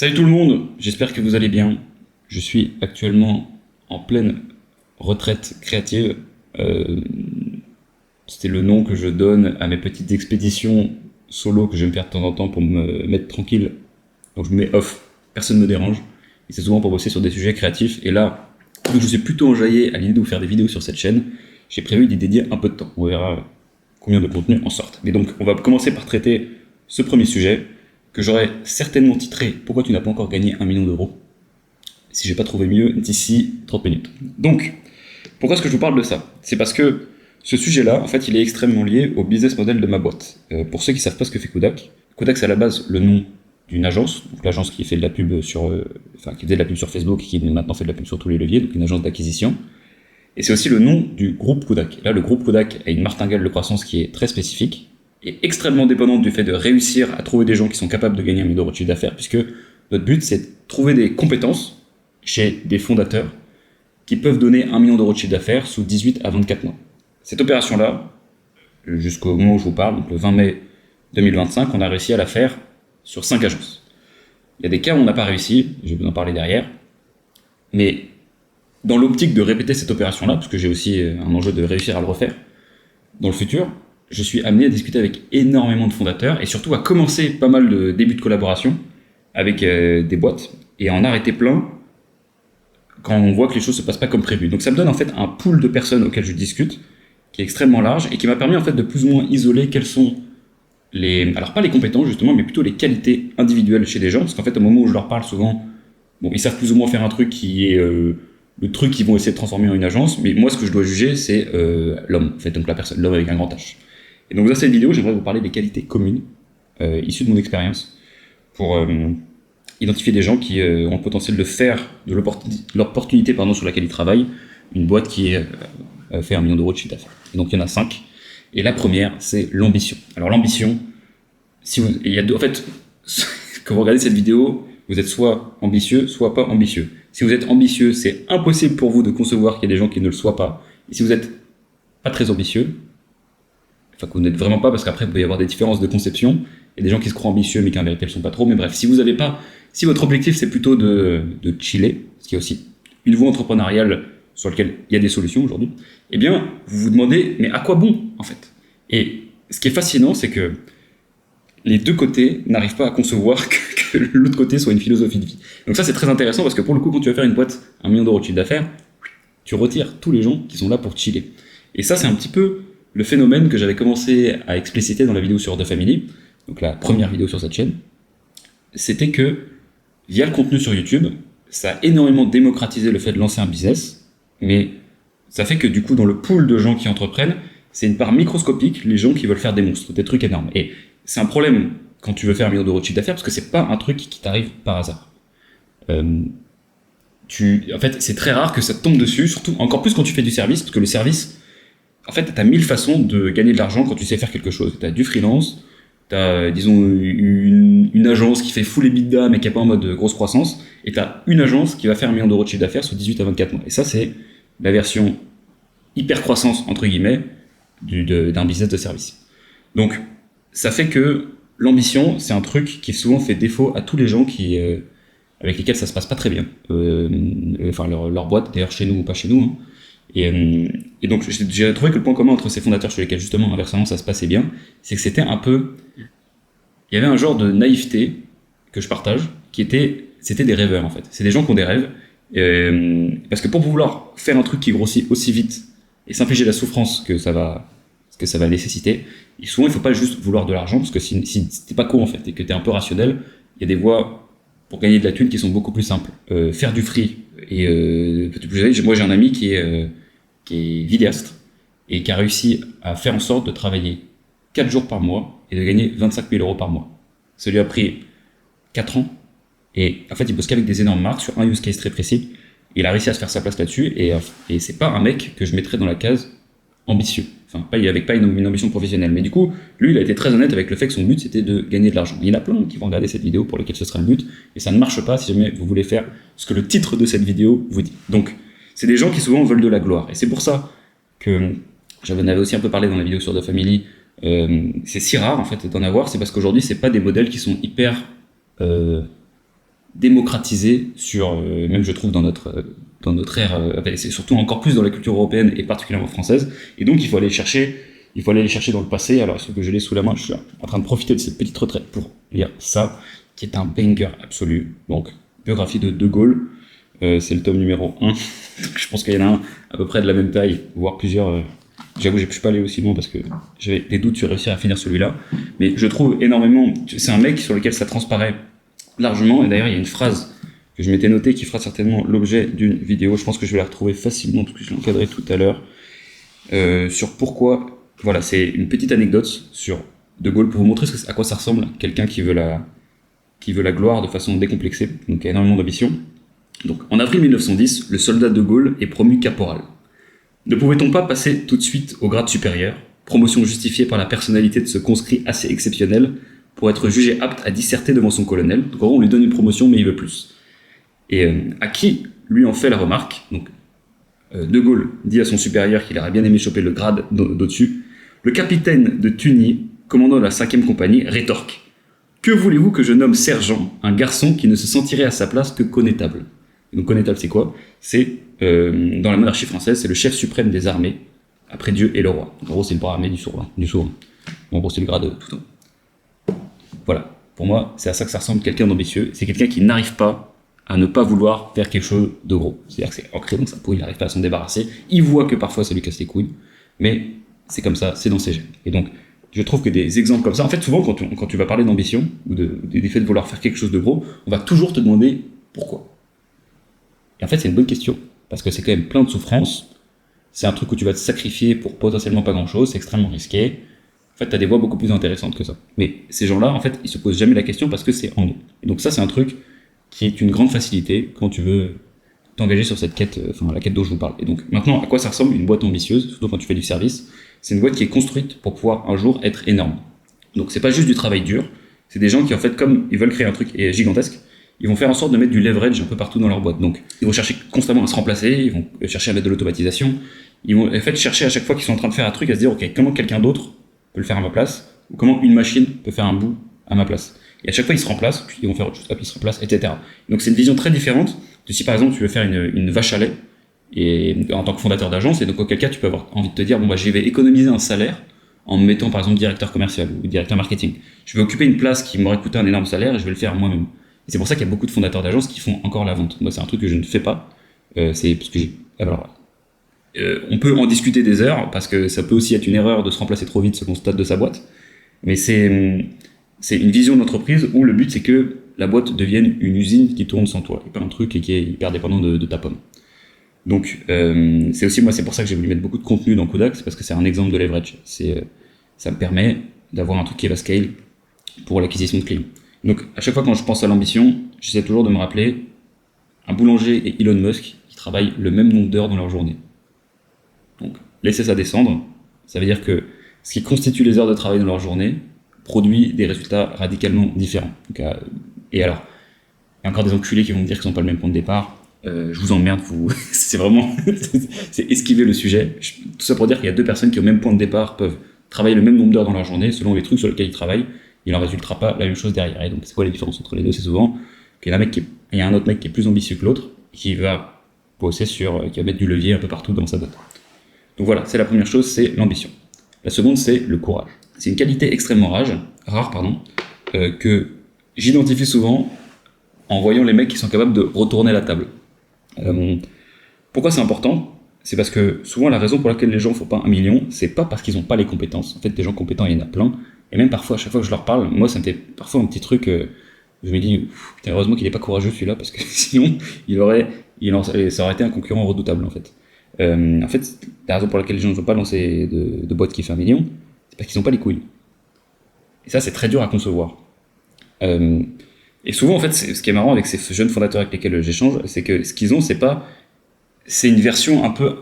Salut tout le monde, j'espère que vous allez bien. Je suis actuellement en pleine retraite créative. C'était le nom que je donne à mes petites expéditions solo que je vais me faire de temps en temps pour me mettre tranquille. Donc je me mets off, personne ne me dérange. Et c'est souvent pour bosser sur des sujets créatifs. Et là, vu que je suis plutôt enjaillé à l'idée de vous faire des vidéos sur cette chaîne, j'ai prévu d'y dédier un peu de temps. On verra combien de contenus en sortent. Mais donc, on va commencer par traiter ce premier sujet que j'aurais certainement titré « Pourquoi tu n'as pas encore gagné 1 million d'euros ?» si j'ai pas trouvé mieux d'ici 30 minutes. Donc, pourquoi est-ce que je vous parle de ça? C'est parce que ce sujet-là, en fait, il est extrêmement lié au business model de ma boîte. Pour ceux qui savent pas ce que fait Kodak, Kodak c'est à la base le nom d'une agence, donc l'agence qui fait de la pub sur, qui faisait de la pub sur Facebook et qui maintenant fait de la pub sur tous les leviers, donc une agence d'acquisition. Et c'est aussi le nom du groupe Kodak. Là, le groupe Kodak a une martingale de croissance qui est très spécifique et extrêmement dépendante du fait de réussir à trouver des gens qui sont capables de gagner 1 million d'euros de chiffre d'affaires, puisque notre but, c'est de trouver des compétences chez des fondateurs qui peuvent donner 1 million d'euros de chiffre d'affaires sous 18 à 24 mois. Cette opération-là, jusqu'au moment où je vous parle, donc le 20 mai 2025, on a réussi à la faire sur 5 agences. Il y a des cas où on n'a pas réussi, je vais vous en parler derrière, mais dans l'optique de répéter cette opération-là, parce que j'ai aussi un enjeu de réussir à le refaire dans le futur, je suis amené à discuter avec énormément de fondateurs et surtout à commencer pas mal de débuts de collaboration avec des boîtes et à en arrêter plein quand on voit que les choses se passent pas comme prévu. Donc ça me donne en fait un pool de personnes auxquelles je discute qui est extrêmement large et qui m'a permis en fait de plus ou moins isoler quelles sont alors pas les compétences justement, mais plutôt les qualités individuelles chez des gens, parce qu'en fait au moment où je leur parle souvent, bon, ils savent plus ou moins faire un truc qui est le truc qu'ils vont essayer de transformer en une agence, mais moi ce que je dois juger c'est l'homme, en fait, donc la personne, l'homme avec un grand H. Et donc dans cette vidéo j'aimerais vous parler des qualités communes issues de mon expérience pour identifier des gens qui ont le potentiel de faire de l'opportunité sur laquelle ils travaillent une boîte qui fait 1 million d'euros de chiffre d'affaires. Et donc il y en a 5. Et la première, c'est l'ambition. Alors l'ambition, en fait, quand vous regardez cette vidéo, vous êtes soit ambitieux, soit pas ambitieux. Si vous êtes ambitieux, c'est impossible pour vous de concevoir qu'il y a des gens qui ne le soient pas. Et si vous êtes pas très ambitieux, enfin que vous n'êtes vraiment pas, parce qu'après il peut y avoir des différences de conception. Il y a des gens qui se croient ambitieux mais qui en vérité ne le sont pas trop. Mais bref, si votre objectif c'est plutôt de chiller, ce qui est aussi une voie entrepreneuriale sur laquelle il y a des solutions aujourd'hui, eh bien, vous vous demandez, mais à quoi bon, en fait? Et ce qui est fascinant, c'est que les deux côtés n'arrivent pas à concevoir que l'autre côté soit une philosophie de vie. Donc ça, c'est très intéressant, parce que pour le coup, quand tu vas faire une boîte 1 million d'euros de chiffre d'affaires, tu retires tous les gens qui sont là pour chiller. Et ça, c'est un petit peu le phénomène que j'avais commencé à expliciter dans la vidéo sur The Family, donc la première vidéo sur cette chaîne. C'était que, via le contenu sur YouTube, ça a énormément démocratisé le fait de lancer un business, mais ça fait que du coup, dans le pool de gens qui entreprennent, c'est une part microscopique, les gens qui veulent faire des monstres, des trucs énormes. Et c'est un problème quand tu veux faire 1 million d'euros de chiffre d'affaires, parce que c'est pas un truc qui t'arrive par hasard. En fait, c'est très rare que ça te tombe dessus, surtout encore plus quand tu fais du service, parce que le service, en fait, t'as 1000 façons de gagner de l'argent quand tu sais faire quelque chose. T'as du freelance, t'as, disons, une agence qui fait full EBITDA mais qui est pas en mode grosse croissance, et t'as une agence qui va faire 1 million d'euros de chiffre d'affaires sous 18 à 24 mois. Et ça, c'est la version hyper croissance, entre guillemets, d'un business de service. Donc, ça fait que l'ambition, c'est un truc qui souvent fait défaut à tous les gens avec lesquels ça se passe pas très bien. Enfin, leur boîte, d'ailleurs, chez nous ou pas chez nous. Hein. Et donc, j'ai trouvé que le point commun entre ces fondateurs sur lesquels, justement, inversement, ça se passait bien, c'est que c'était un peu... Il y avait un genre de naïveté que je partage, c'était des rêveurs, en fait. C'est des gens qui ont des rêves, parce que pour vouloir faire un truc qui grossit aussi vite et s'infliger la souffrance que ça va nécessiter, et souvent, il faut pas juste vouloir de l'argent, parce que si t'es pas con, en fait, et que t'es un peu rationnel, il y a des voies pour gagner de la thune qui sont beaucoup plus simples. Faire du free, et moi, j'ai un ami qui est vidéaste et qui a réussi à faire en sorte de travailler 4 jours par mois et de gagner 25 000 euros par mois. Ça lui a pris 4 ans et en fait il bosse qu'avec des énormes marques sur un use case très précis. Il a réussi à se faire sa place là-dessus et c'est pas un mec que je mettrais dans la case ambitieux. Enfin, avec pas une ambition professionnelle. Mais du coup, lui, il a été très honnête avec le fait que son but c'était de gagner de l'argent. Il y en a plein qui vont regarder cette vidéo pour lesquels ce sera le but et ça ne marche pas si jamais vous voulez faire ce que le titre de cette vidéo vous dit. Donc, c'est des gens qui souvent veulent de la gloire. Et c'est pour ça que j'en avais aussi un peu parlé dans la vidéo sur The Family. C'est si rare en fait d'en avoir, c'est parce qu'aujourd'hui c'est pas des modèles qui sont hyper démocratisé même je trouve dans notre ère, c'est surtout encore plus dans la culture européenne et particulièrement française. Et donc il faut aller les chercher dans le passé. Alors, il faut que je l'ai sous la main. Je suis en train de profiter de cette petite retraite pour lire ça, qui est un banger absolu. Donc, biographie de Gaulle. C'est le tome numéro 1. Donc, je pense qu'il y en a un à peu près de la même taille, voire plusieurs. J'avoue, je ne suis pas allé aussi loin parce que j'avais des doutes sur réussir à finir celui-là. Mais je trouve énormément. C'est un mec sur lequel ça transparaît largement. Et d'ailleurs, il y a une phrase que je m'étais notée qui fera certainement l'objet d'une vidéo. Je pense que je vais la retrouver facilement parce que je l'ai encadrée tout à l'heure. Sur pourquoi. Voilà, c'est une petite anecdote sur De Gaulle pour vous montrer à quoi ça ressemble quelqu'un qui veut la gloire de façon décomplexée, donc qui a énormément d'ambition. Donc, en avril 1910, le soldat De Gaulle est promu caporal. Ne pouvait-on pas passer tout de suite au grade supérieur, promotion justifiée par la personnalité de ce conscrit assez exceptionnel, pour être jugé apte à disserter devant son colonel. Donc, en gros, on lui donne une promotion, mais il veut plus. Et à qui lui en fait la remarque, donc De Gaulle dit à son supérieur qu'il aurait bien aimé choper le grade d'au-dessus. Le capitaine de Tunis, commandant la 5e compagnie, rétorque. Que voulez-vous que je nomme sergent, un garçon qui ne se sentirait à sa place que connétable? Donc connétable, c'est quoi? C'est, dans la monarchie française, c'est le chef suprême des armées, après Dieu et le roi. En gros, c'est le bras armé du souverain. En gros, c'est le grade tout en. Voilà. Pour moi, c'est à ça que ça ressemble quelqu'un d'ambitieux. C'est quelqu'un qui n'arrive pas à ne pas vouloir faire quelque chose de gros. C'est-à-dire que c'est ancré dans sa peau, il n'arrive pas à s'en débarrasser. Il voit que parfois ça lui casse les couilles, mais c'est comme ça, c'est dans ses gènes. Et donc, je trouve que des exemples comme ça, en fait, souvent quand tu vas parler d'ambition, ou des faits de vouloir faire quelque chose de gros, on va toujours te demander pourquoi. Et en fait, c'est une bonne question, parce que c'est quand même plein de souffrance, c'est un truc où tu vas te sacrifier pour potentiellement pas grand-chose, c'est extrêmement risqué. En fait, t'as des voies beaucoup plus intéressantes que ça. Mais ces gens-là, en fait, ils se posent jamais la question parce que c'est en nous. Et donc ça, c'est un truc qui est une grande facilité quand tu veux t'engager sur cette quête, la quête dont je vous parle. Et donc, maintenant, à quoi ça ressemble une boîte ambitieuse, surtout quand tu fais du service? C'est une boîte qui est construite pour pouvoir un jour être énorme. Donc, c'est pas juste du travail dur, c'est des gens qui, en fait, comme ils veulent créer un truc gigantesque, ils vont faire en sorte de mettre du leverage un peu partout dans leur boîte. Donc, ils vont chercher constamment à se remplacer, ils vont chercher à mettre de l'automatisation, ils vont, en fait, chercher à chaque fois qu'ils sont en train de faire un truc à se dire, ok, comment quelqu'un d'autre peut le faire à ma place, ou comment une machine peut faire un bout à ma place. Et à chaque fois, ils se remplacent, puis ils vont faire autre chose, puis ils se remplacent, etc. Donc, c'est une vision très différente de si, par exemple, tu veux faire une vache à lait, et en tant que fondateur d'agence, et donc auquel cas, tu peux avoir envie de te dire, bon, bah, je vais économiser un salaire en me mettant, par exemple, directeur commercial ou directeur marketing. Je vais occuper une place qui m'aurait coûté un énorme salaire et je vais le faire moi-même. Et c'est pour ça qu'il y a beaucoup de fondateurs d'agences qui font encore la vente. Moi, c'est un truc que je ne fais pas. C'est parce que on peut en discuter des heures, parce que ça peut aussi être une erreur de se remplacer trop vite selon le stade de sa boîte. Mais c'est une vision d'entreprise où le but, c'est que la boîte devienne une usine qui tourne sans toi, et pas un truc qui est hyper dépendant de ta pomme. Donc, c'est aussi, moi, c'est pour ça que j'ai voulu mettre beaucoup de contenu dans Kodak, c'est parce que c'est un exemple de leverage. Ça me permet d'avoir un truc qui va scale pour l'acquisition de clients. Donc, à chaque fois quand je pense à l'ambition, j'essaie toujours de me rappeler un boulanger et Elon Musk qui travaillent le même nombre d'heures dans leur journée. Donc, laisser ça descendre, ça veut dire que ce qui constitue les heures de travail dans leur journée produit des résultats radicalement différents. Donc, et alors, il y a encore des enculés qui vont me dire qu'ils n'ont pas le même point de départ. Je vous emmerde, c'est vraiment, c'est esquiver le sujet. Tout ça pour dire qu'il y a deux personnes qui au même point de départ peuvent travailler le même nombre d'heures dans leur journée selon les trucs sur lesquels ils travaillent. Il n'en résultera pas la même chose derrière. Et donc, c'est quoi la différence entre les deux? C'est souvent qu'il y a un autre mec qui est plus ambitieux que l'autre, qui va bosser qui va mettre du levier un peu partout dans sa boîte. Donc voilà, c'est la première chose, c'est l'ambition. La seconde, c'est le courage. C'est une qualité extrêmement rare, que j'identifie souvent en voyant les mecs qui sont capables de retourner la table. Pourquoi c'est important? C'est parce que souvent la raison pour laquelle les gens ne font pas 1 million, c'est pas parce qu'ils n'ont pas les compétences. En fait, des gens compétents, il y en a plein. Et même parfois, à chaque fois que je leur parle, moi, ça me fait parfois un petit truc, je me dis, putain, heureusement qu'il n'est pas courageux celui-là, parce que sinon, ça aurait été un concurrent redoutable, en fait. En fait, la raison pour laquelle les gens ne veulent pas lancer de boîte qui fait 1 million, c'est parce qu'ils n'ont pas les couilles. Et ça, c'est très dur à concevoir. Et souvent, en fait, ce qui est marrant avec ces jeunes fondateurs avec lesquels j'échange, c'est que ce qu'ils ont, c'est une version un peu,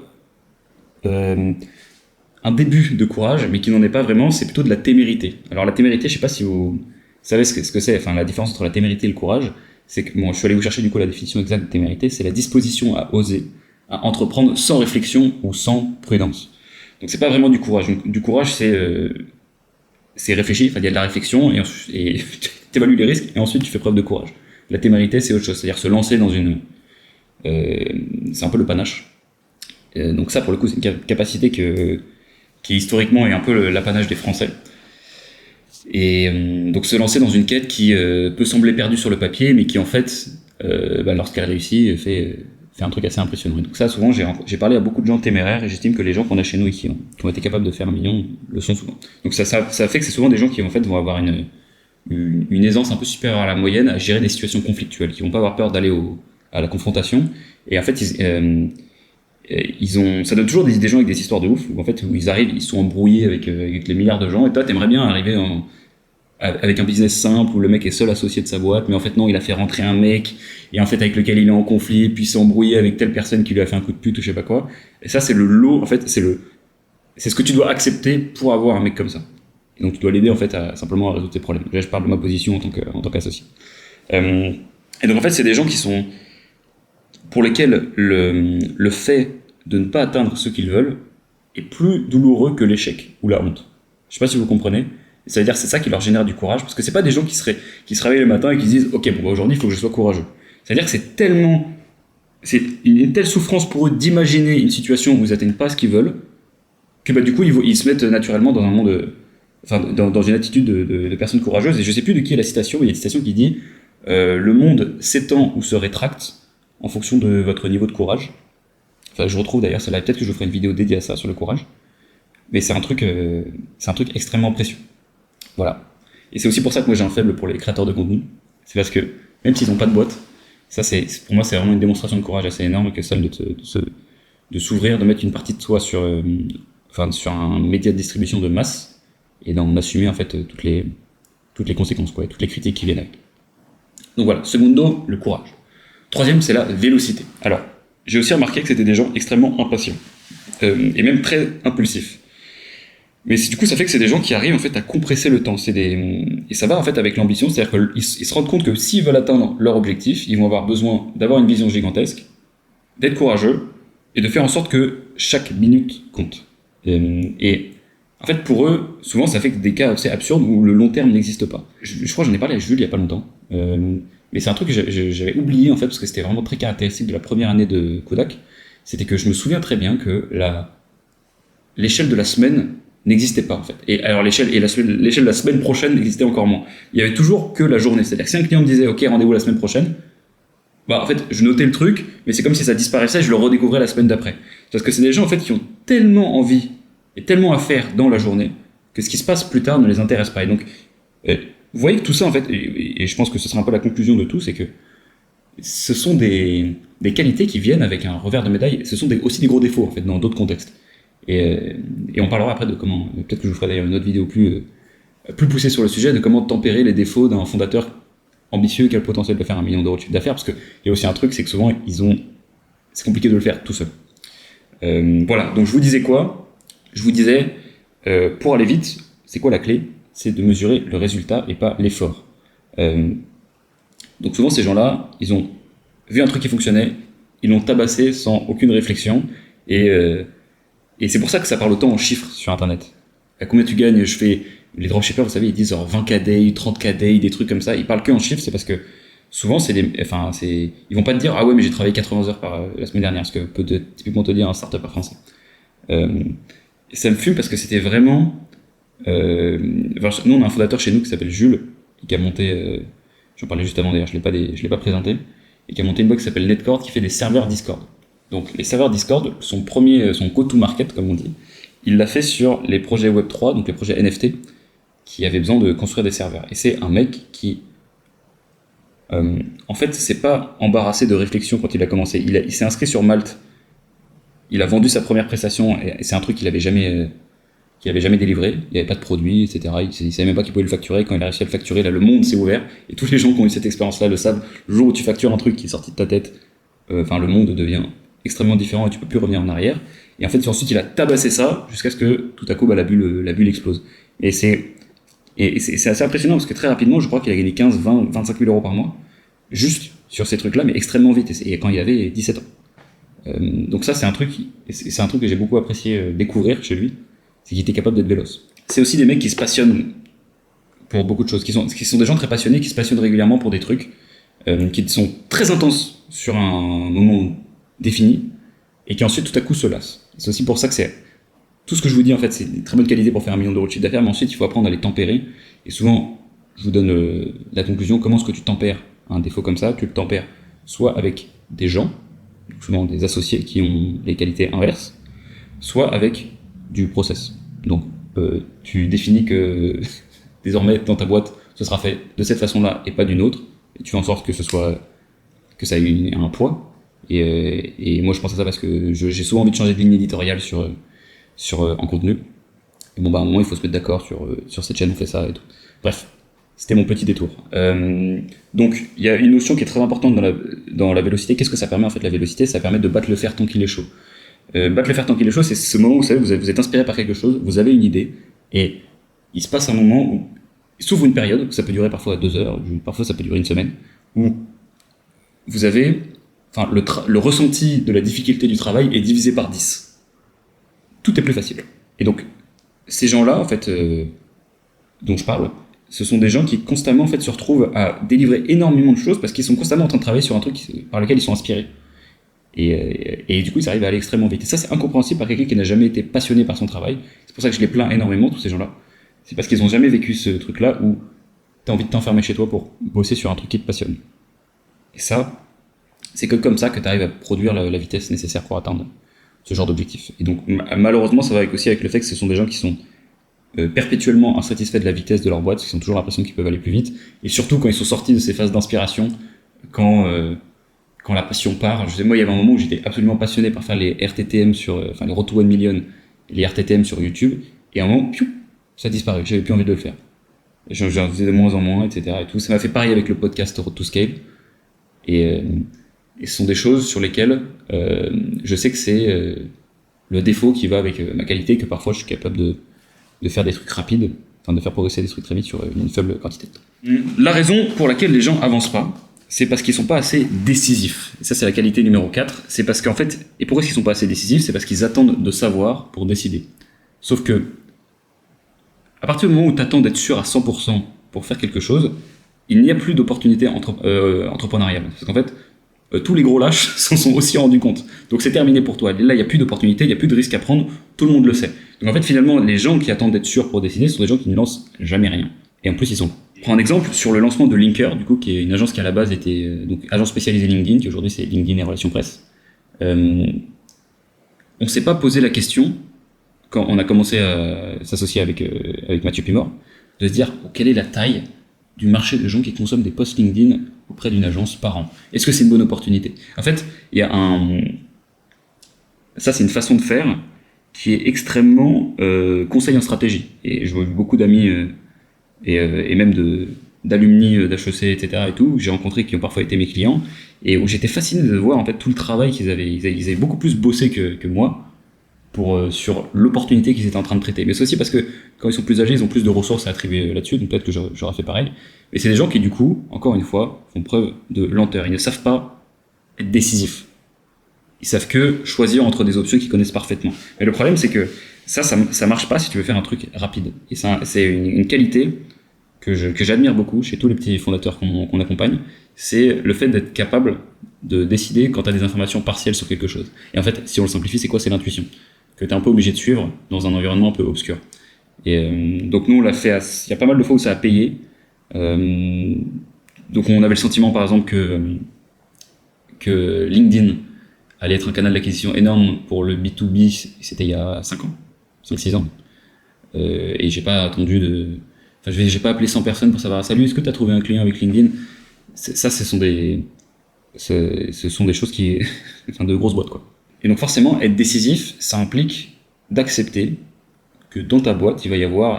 un début de courage, mais qui n'en est pas vraiment, c'est plutôt de la témérité. Alors la témérité, je sais pas si vous savez ce que c'est, enfin la différence entre la témérité et le courage, c'est que, bon, je suis allé vous chercher du coup la définition exacte de témérité, c'est la disposition à oser, à entreprendre sans réflexion ou sans prudence. Donc c'est pas vraiment du courage. Du courage, c'est réfléchi, il y a de la réflexion, et t'évalues les risques, et ensuite tu fais preuve de courage. La témérité, c'est autre chose, c'est-à-dire se lancer dans une... c'est un peu le panache. Donc ça, pour le coup, c'est une capacité qui historiquement est un peu l'apanage des Français. Et donc se lancer dans une quête qui peut sembler perdue sur le papier, mais qui en fait, lorsqu'elle réussit, fait un truc assez impressionnant. Et donc ça, souvent, j'ai parlé à beaucoup de gens téméraires, et j'estime que les gens qu'on a chez nous ici, qui ont été capables de faire 1 million, le sont souvent. Donc ça fait que c'est souvent des gens qui en fait vont avoir une aisance un peu supérieure à la moyenne à gérer des situations conflictuelles, qui vont pas avoir peur d'aller à la confrontation. Et en fait, ça donne toujours des gens avec des histoires de ouf, où en fait, où ils arrivent, ils sont embrouillés avec les milliards de gens, et toi, t'aimerais bien arriver avec un business simple où le mec est seul associé de sa boîte, mais en fait non, il a fait rentrer un mec, et en fait avec lequel il est en conflit, puis il s'est embrouillé avec telle personne qui lui a fait un coup de pute ou je sais pas quoi. Et ça, c'est le lot, en fait, c'est ce que tu dois accepter pour avoir un mec comme ça. Et donc tu dois l'aider en fait simplement à résoudre tes problèmes. Là, je parle de ma position en tant qu'associé. Et donc en fait, c'est des gens pour lesquels le fait de ne pas atteindre ce qu'ils veulent est plus douloureux que l'échec ou la honte. Je sais pas si vous comprenez. C'est-à-dire c'est ça qui leur génère du courage, parce que c'est pas des gens qui se réveillent le matin et qui se disent ok, bon, aujourd'hui il faut que je sois courageux. C'est-à-dire que c'est une telle souffrance pour eux d'imaginer une situation où ils atteignent pas ce qu'ils veulent, que du coup ils se mettent naturellement dans un monde, dans une attitude de personnes courageuses. Et je sais plus de qui est la citation, mais il y a une citation qui dit le monde s'étend ou se rétracte en fonction de votre niveau de courage. Enfin, je retrouve d'ailleurs celle-là, peut-être que je ferai une vidéo dédiée à ça sur le courage. Mais c'est un truc extrêmement précieux. Voilà. Et c'est aussi pour ça que moi j'ai un faible pour les créateurs de contenu. C'est parce que, même s'ils n'ont pas de boîte, ça pour moi c'est vraiment une démonstration de courage assez énorme que celle de s'ouvrir, de mettre une partie de soi sur un média de distribution de masse, et d'en assumer en fait toutes les conséquences, quoi, et toutes les critiques qui viennent avec. Donc voilà, secondo, le courage. Troisième, c'est la vélocité. Alors, j'ai aussi remarqué que c'était des gens extrêmement impatients, et même très impulsifs. Mais du coup, ça fait que c'est des gens qui arrivent en fait à compresser le temps. Et ça va en fait avec l'ambition, c'est-à-dire qu'ils se rendent compte que s'ils veulent atteindre leur objectif, ils vont avoir besoin d'avoir une vision gigantesque, d'être courageux et de faire en sorte que chaque minute compte. Et en fait, pour eux, souvent, ça fait que des cas assez absurdes où le long terme n'existe pas. Je crois que j'en ai parlé à Jules il y a pas longtemps. Mais c'est un truc que j'avais oublié en fait parce que c'était vraiment très caractéristique de la première année de Kodak. C'était que je me souviens très bien que l'échelle de la semaine n'existait pas en fait. Et alors l'échelle de la semaine prochaine n'existait encore moins. Il y avait toujours que la journée. C'est-à-dire que si un client me disait ok, rendez-vous la semaine prochaine, en fait je notais le truc, mais c'est comme si ça disparaissait et je le redécouvrais la semaine d'après. Parce que c'est des gens en fait qui ont tellement envie et tellement à faire dans la journée que ce qui se passe plus tard ne les intéresse pas. Et donc vous voyez que tout ça en fait, et je pense que ce sera un peu la conclusion de tout, c'est que ce sont des qualités qui viennent avec un revers de médaille. Ce sont aussi des gros défauts en fait dans d'autres contextes. Et on parlera après de comment, peut-être que je vous ferai d'ailleurs une autre vidéo plus poussée sur le sujet, de comment tempérer les défauts d'un fondateur ambitieux qui a le potentiel de faire 1 million d'euros de chiffre d'affaires, parce qu'il y a aussi un truc, c'est que souvent c'est compliqué de le faire tout seul. Voilà, donc je vous disais quoi ? Je vous disais, pour aller vite, c'est quoi la clé ? C'est de mesurer le résultat et pas l'effort. Donc souvent ces gens-là, ils ont vu un truc qui fonctionnait, ils l'ont tabassé sans aucune réflexion, et c'est pour ça que ça parle autant en chiffres sur internet. À combien tu gagnes ? Les dropshippers, vous savez, ils disent 20K day, 30K day, des trucs comme ça. Ils parlent que en chiffres, c'est parce que souvent, ils vont pas te dire ah ouais, mais j'ai travaillé 80 heures la semaine dernière, ce que peut typiquement te dire un startupper français. Ça me fume parce que c'était vraiment. Nous, on a un fondateur chez nous qui s'appelle Jules, qui a monté. J'en parlais juste avant d'ailleurs, je l'ai pas présenté, et qui a monté une boîte qui s'appelle Netcord, qui fait des serveurs Discord. Donc les serveurs Discord, son go-to-market, comme on dit, il l'a fait sur les projets Web3, donc les projets NFT, qui avaient besoin de construire des serveurs. Et c'est un mec qui, en fait, s'est pas embarrassé de réflexion quand il a commencé. Il s'est inscrit sur Malte, il a vendu sa première prestation, et c'est un truc qu'il avait jamais délivré, il n'y avait pas de produit, etc. Il savait même pas qu'il pouvait le facturer. Quand il a réussi à le facturer, là, le monde s'est ouvert, et tous les gens qui ont eu cette expérience-là le savent. Le jour où tu factures un truc qui est sorti de ta tête, le monde devient extrêmement différent et tu peux plus revenir en arrière. Et en fait, ensuite, il a tabassé ça jusqu'à ce que tout à coup, la bulle explose. Et c'est assez impressionnant parce que très rapidement, je crois qu'il a gagné 15, 20, 25 000 euros par mois juste sur ces trucs-là, mais extrêmement vite. Et quand il avait 17 ans. Donc ça, c'est un truc que j'ai beaucoup apprécié découvrir chez lui, c'est qu'il était capable d'être véloce. C'est aussi des mecs qui se passionnent pour beaucoup de choses, qui sont des gens très passionnés, qui se passionnent régulièrement pour des trucs. qui sont très intenses sur un moment défini, et qui ensuite tout à coup se lassent. C'est aussi pour ça que c'est tout ce que je vous dis en fait, c'est une très bonne qualité pour faire 1 million d'euros de chiffre d'affaires, mais ensuite il faut apprendre à les tempérer. Et souvent, je vous donne la conclusion, comment est-ce que tu tempères un défaut comme ça? Tu le tempères soit avec des gens, souvent des associés qui ont les qualités inverses, soit avec du process. Donc tu définis que désormais dans ta boîte, ce sera fait de cette façon-là et pas d'une autre, et tu fais en sorte que ça ait un poids. Et moi je pense à ça parce que j'ai souvent envie de changer de ligne éditoriale en contenu. Et bon, à un moment il faut se mettre d'accord sur cette chaîne, on fait ça et tout. Bref, c'était mon petit détour. Donc il y a une notion qui est très importante dans la vélocité. Qu'est-ce que ça permet en fait, la vélocité? Ça permet de battre le fer tant qu'il est chaud. Battre le fer tant qu'il est chaud, c'est ce moment où vous êtes inspiré par quelque chose, vous avez une idée, et il se passe un moment où il s'ouvre une période, ça peut durer parfois 2 heures, parfois ça peut durer une semaine, où vous avez, le ressenti de la difficulté du travail est divisé par 10. Tout est plus facile. Et donc, ces gens-là, en fait, dont je parle, ce sont des gens qui constamment, en fait, se retrouvent à délivrer énormément de choses parce qu'ils sont constamment en train de travailler sur un truc par lequel ils sont inspirés. Et du coup, ils arrivent à aller extrêmement vite. Et ça, c'est incompréhensible par quelqu'un qui n'a jamais été passionné par son travail. C'est pour ça que je les plains énormément, tous ces gens-là. C'est parce qu'ils n'ont jamais vécu ce truc-là où tu as envie de t'enfermer chez toi pour bosser sur un truc qui te passionne. Et ça, c'est que comme ça que tu arrives à produire la vitesse nécessaire pour atteindre ce genre d'objectif. Et donc, malheureusement, ça va aussi avec le fait que ce sont des gens qui sont perpétuellement insatisfaits de la vitesse de leur boîte, qui ont toujours l'impression qu'ils peuvent aller plus vite. Et surtout, quand ils sont sortis de ces phases d'inspiration, quand la passion part. Je sais, moi, il y avait un moment où j'étais absolument passionné par faire les RTTM les Road to 1 Million, les RTTM sur YouTube, et à un moment, ça a disparu, j'avais plus envie de le faire. J'en faisais de moins en moins, etc. Et tout. Ça m'a fait pareil avec le podcast Road to Scale. Et ce sont des choses sur lesquelles je sais que c'est le défaut qui va avec ma qualité, que parfois je suis capable de faire des trucs rapides, de faire progresser des trucs très vite sur une faible quantité de temps. La raison pour laquelle les gens avancent pas, c'est parce qu'ils sont pas assez décisifs. Et ça, c'est la qualité numéro 4. C'est parce qu'en fait, et pourquoi est-ce qu'ils sont pas assez décisifs? C'est parce qu'ils attendent de savoir pour décider. Sauf que, à partir du moment où tu attends d'être sûr à 100% pour faire quelque chose, il n'y a plus d'opportunités entrepreneuriales. Parce qu'en fait, tous les gros lâches s'en sont aussi rendus compte. Donc c'est terminé pour toi. Là, il n'y a plus d'opportunités, il n'y a plus de risques à prendre, tout le monde le sait. Donc en fait, finalement, les gens qui attendent d'être sûrs pour décider sont des gens qui ne lancent jamais rien. Et en plus, ils sont... Je prends un exemple sur le lancement de Linker, du coup, qui est une agence qui à la base était donc agence spécialisée LinkedIn, qui aujourd'hui c'est LinkedIn et Relations Presse. On s'est pas posé la question, quand on a commencé à s'associer avec Mathieu Pimor, de se dire quelle est la taille du marché de gens qui consomment des posts LinkedIn auprès d'une agence par an. Est-ce que c'est une bonne opportunité? En fait, il y a ça, c'est une façon de faire qui est extrêmement conseil en stratégie. Et je vois beaucoup d'amis et même d'alumni d'HEC, etc. et tout, que j'ai rencontrés qui ont parfois été mes clients, et où j'étais fasciné de voir en fait tout le travail qu'ils avaient. Ils avaient beaucoup plus bossé que moi sur l'opportunité qu'ils étaient en train de traiter. Mais c'est aussi parce que quand ils sont plus âgés, ils ont plus de ressources à attribuer là-dessus, donc peut-être que j'aurais fait pareil. Mais c'est des gens qui, du coup, encore une fois, font preuve de lenteur. Ils ne savent pas être décisifs. Ils savent que choisir entre des options qu'ils connaissent parfaitement. Mais le problème, c'est que ça marche pas si tu veux faire un truc rapide. Et c'est une qualité que j'admire beaucoup chez tous les petits fondateurs qu'on accompagne, c'est le fait d'être capable de décider quand tu as des informations partielles sur quelque chose. Et en fait, si on le simplifie, c'est quoi? C'est l'intuition, que tu es un peu obligé de suivre dans un environnement un peu obscur. Et donc nous, on l'a fait, il y a pas mal de fois où ça a payé. Donc on avait le sentiment, par exemple, que LinkedIn allait être un canal d'acquisition énorme pour le B2B, c'était il y a 5 ans, 5-6 ans. Et j'ai pas attendu j'ai pas appelé 100 personnes pour savoir, salut, est-ce que tu as trouvé un client avec LinkedIn? Ce sont des choses qui, de grosses boîtes, quoi. Et donc forcément, être décisif, ça implique d'accepter que dans ta boîte, il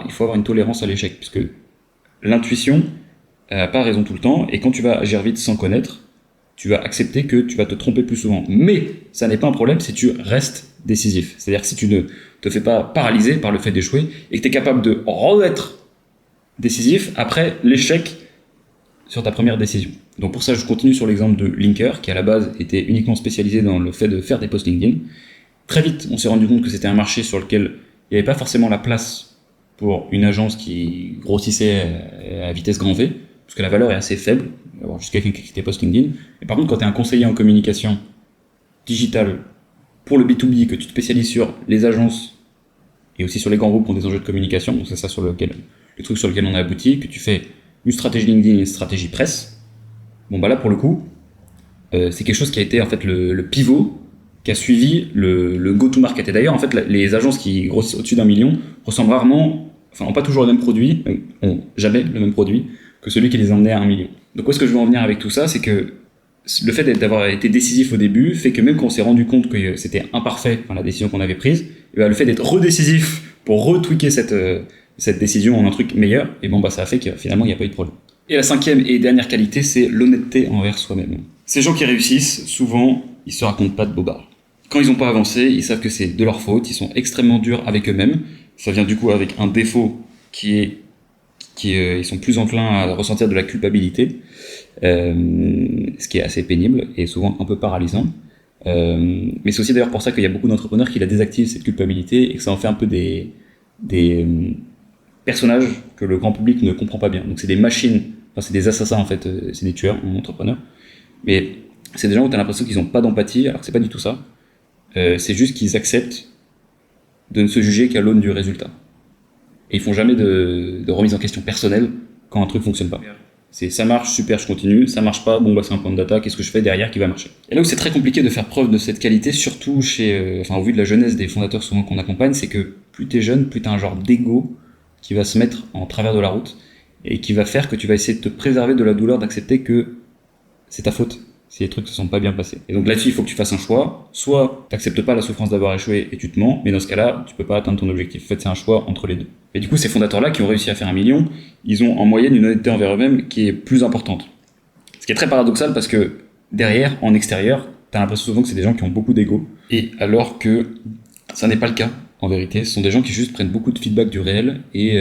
faut avoir une tolérance à l'échec, puisque l'intuition, elle n'a pas raison tout le temps, et quand tu vas agir vite sans connaître, tu vas accepter que tu vas te tromper plus souvent. Mais ça n'est pas un problème si tu restes décisif. C'est-à-dire que si tu ne te fais pas paralyser par le fait d'échouer, et que tu es capable de re-être décisif après l'échec sur ta première décision. Donc pour ça, je continue sur l'exemple de Linker, qui à la base était uniquement spécialisé dans le fait de faire des posts LinkedIn. Très vite, on s'est rendu compte que c'était un marché sur lequel il n'y avait pas forcément la place pour une agence qui grossissait à vitesse grand V. parce que la valeur est assez faible, avoir juste quelqu'un qui tes posts LinkedIn. Et par contre, quand tu es un conseiller en communication digitale pour le B2B, que tu te spécialises sur les agences et aussi sur les grands groupes qui ont des enjeux de communication, donc c'est ça le truc sur lequel on a abouti, que tu fais une stratégie LinkedIn et une stratégie presse, bon bah là pour le coup, c'est quelque chose qui a été en fait le pivot qui a suivi le go-to-market. Et d'ailleurs, en fait, les agences qui grossissent au-dessus d'1 million ressemblent rarement, enfin, n'ont pas toujours le même produit, ont jamais le même produit que celui qui les emmenait à 1 million. Donc, où est-ce que je veux en venir avec tout ça? C'est que le fait d'avoir été décisif au début fait que même quand on s'est rendu compte que c'était imparfait, enfin, la décision qu'on avait prise, et ben, le fait d'être redécisif pour retweaker cette décision en un truc meilleur, et bon, bah, ça a fait que finalement, il n'y a pas eu de problème. Et la cinquième et dernière qualité, c'est l'honnêteté envers soi-même. Ces gens qui réussissent, souvent, ils se racontent pas de bobards. Quand ils n'ont pas avancé, ils savent que c'est de leur faute, ils sont extrêmement durs avec eux-mêmes. Ça vient du coup avec un défaut ils sont plus enclins à ressentir de la culpabilité, ce qui est assez pénible et souvent un peu paralysant. Mais c'est aussi d'ailleurs pour ça qu'il y a beaucoup d'entrepreneurs qui la désactivent, cette culpabilité, et que ça en fait un peu des personnages que le grand public ne comprend pas bien. Donc c'est des machines, enfin c'est des assassins en fait, c'est des tueurs en entrepreneurs. Mais c'est des gens où tu as l'impression qu'ils n'ont pas d'empathie, alors que c'est pas du tout ça. C'est juste qu'ils acceptent de ne se juger qu'à l'aune du résultat. Et ils font jamais de remise en question personnelle quand un truc fonctionne pas. C'est ça marche, super, je continue, ça marche pas, bon bah c'est un point de data, qu'est-ce que je fais derrière qui va marcher. Et là où c'est très compliqué de faire preuve de cette qualité, surtout au vu de la jeunesse des fondateurs souvent qu'on accompagne, c'est que plus t'es jeune, plus t'as un genre d'ego qui va se mettre en travers de la route et qui va faire que tu vas essayer de te préserver de la douleur d'accepter que c'est ta faute si les trucs se sont pas bien passés. Et donc là-dessus, il faut que tu fasses un choix. Soit t'acceptes pas la souffrance d'avoir échoué et tu te mens, mais dans ce cas-là, tu peux pas atteindre ton objectif. En fait, c'est un choix entre les deux. Et du coup, ces fondateurs-là qui ont réussi à faire 1 million, ils ont en moyenne une honnêteté envers eux-mêmes qui est plus importante. Ce qui est très paradoxal parce que derrière, en extérieur, t'as l'impression souvent que c'est des gens qui ont beaucoup d'ego. Et alors que ça n'est pas le cas, en vérité. Ce sont des gens qui juste prennent beaucoup de feedback du réel et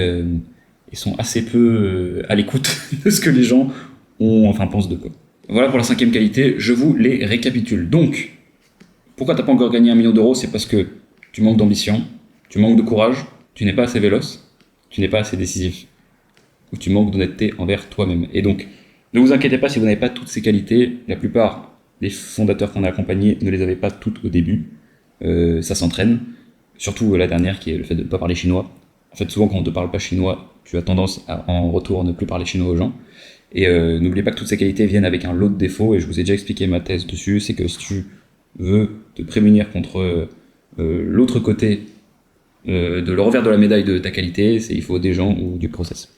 sont assez peu à l'écoute de ce que les gens pensent de quoi. Voilà pour la cinquième qualité, je vous les récapitule. Donc, pourquoi t'as pas encore gagné 1 million d'euros? C'est parce que tu manques d'ambition, tu manques de courage, tu n'es pas assez véloce, tu n'es pas assez décisif, ou tu manques d'honnêteté envers toi-même. Et donc, ne vous inquiétez pas si vous n'avez pas toutes ces qualités, la plupart des fondateurs qu'on a accompagnés ne les avaient pas toutes au début, ça s'entraîne, surtout la dernière qui est le fait de ne pas parler chinois. En fait, souvent quand on ne te parle pas chinois, tu as tendance à en retour ne plus parler chinois aux gens. Et n'oubliez pas que toutes ces qualités viennent avec un lot de défauts, et je vous ai déjà expliqué ma thèse dessus, c'est que si tu veux te prémunir contre l'autre côté de le revers de la médaille de ta qualité, il faut des gens ou du process.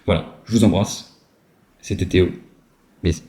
Voilà, je vous embrasse, c'était Théo. Bisous.